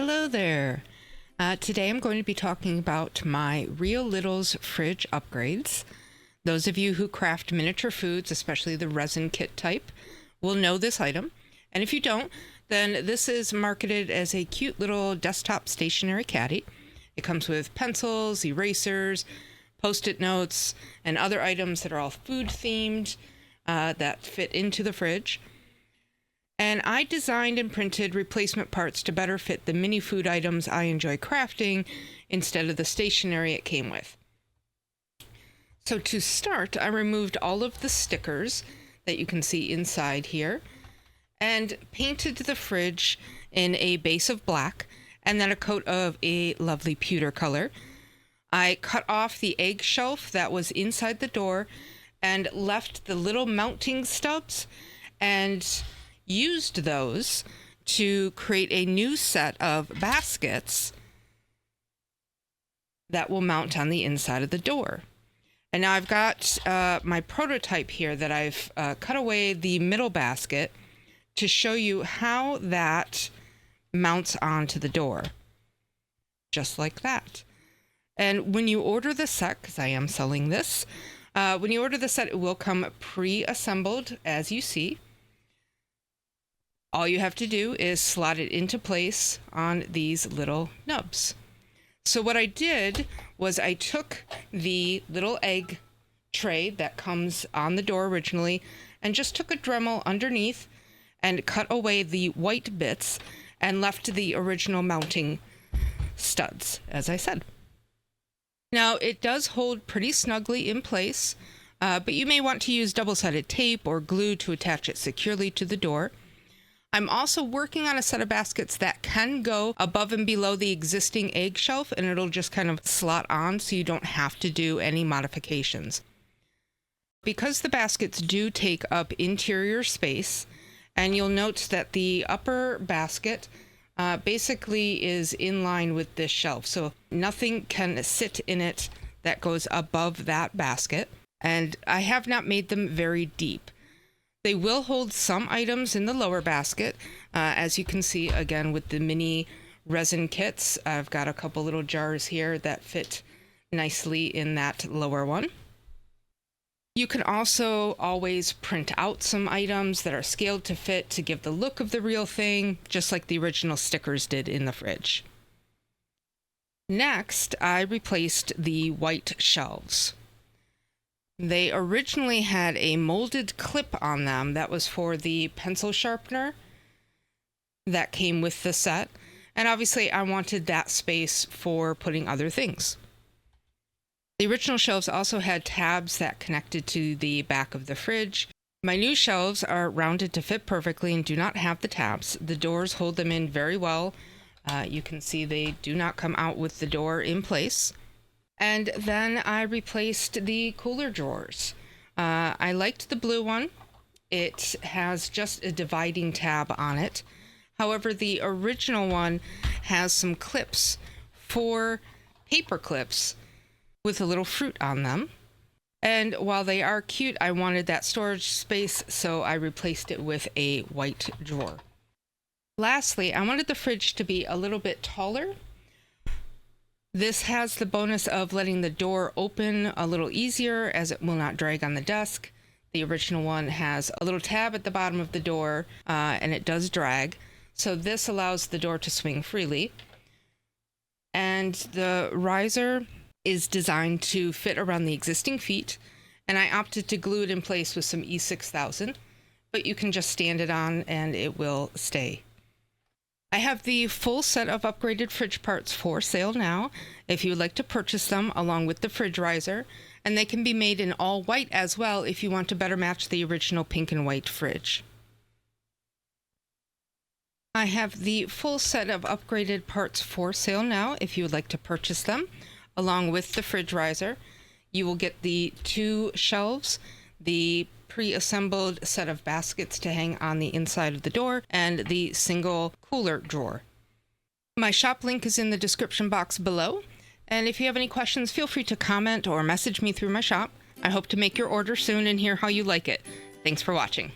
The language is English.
Hello there. Today I'm going to be talking about my Real Littles fridge upgrades. Those of you who craft miniature foods, especially the resin kit type, will know this item. And if you don't, then this is marketed as a cute little desktop stationary caddy. It comes with pencils, erasers, post-it notes, and other items that are all food themed that fit into the fridge. And I designed and printed replacement parts to better fit the mini food items I enjoy crafting instead of the stationery it came with. So to start, I removed all of the stickers that you can see inside here and painted the fridge in a base of black and then a coat of a lovely pewter color. I cut off the egg shelf that was inside the door and left the little mounting stubs and used those to create a new set of baskets that will mount on the inside of the door. And now I've got my prototype here that I've cut away the middle basket to show you how that mounts onto the door. Just like that. And when you order the set, because I am selling this, when you order the set, it will come pre-assembled, as you see. All you have to do is slot it into place on these little nubs. So what I did was I took the little egg tray that comes on the door originally and just took a Dremel underneath and cut away the white bits and left the original mounting studs, as I said. Now it does hold pretty snugly in place, but you may want to use double-sided tape or glue to attach it securely to the door. I'm also working on a set of baskets that can go above and below the existing egg shelf, and it'll just kind of slot on so you don't have to do any modifications. Because the baskets do take up interior space, and you'll note that the upper basket basically is in line with this shelf, so nothing can sit in it that goes above that basket, and I have not made them very deep. They will hold some items in the lower basket, as you can see again with the mini resin kits. I've got a couple little jars here that fit nicely in that lower one. You can also always print out some items that are scaled to fit to give the look of the real thing, just like the original stickers did in the fridge. Next, I replaced the white shelves. They originally had a molded clip on them that was for the pencil sharpener that came with the set, and obviously I wanted that space for putting other things. The original shelves also had tabs that connected to the back of the fridge. My new shelves are rounded to fit perfectly and do not have the tabs. The doors hold them in very well. You can see they do not come out with the door in place. And then I replaced the cooler drawers. I liked the blue one. It has just a dividing tab on it. However, the original one has some clips for paper clips with a little fruit on them. And while they are cute, I wanted that storage space, so I replaced it with a white drawer. Lastly, I wanted the fridge to be a little bit taller. This has the bonus of letting the door open a little easier as it will not drag on the desk. The original one has a little tab at the bottom of the door and it does drag. So this allows the door to swing freely. And the riser is designed to fit around the existing feet. And I opted to glue it in place with some E6000, but you can just stand it on and it will stay. I have the full set of upgraded fridge parts for sale now, if you would like to purchase them along with the fridge riser, and they can be made in all white as well if you want to better match the original pink and white fridge. I have the full set of upgraded parts for sale now if you would like to purchase them along with the fridge riser. You will get the 2 shelves, the pre-assembled set of baskets to hang on the inside of the door, and the single cooler drawer. My shop link is in the description box below, and if you have any questions, feel free to comment or message me through my shop. I hope to make your order soon and hear how you like it. Thanks for watching.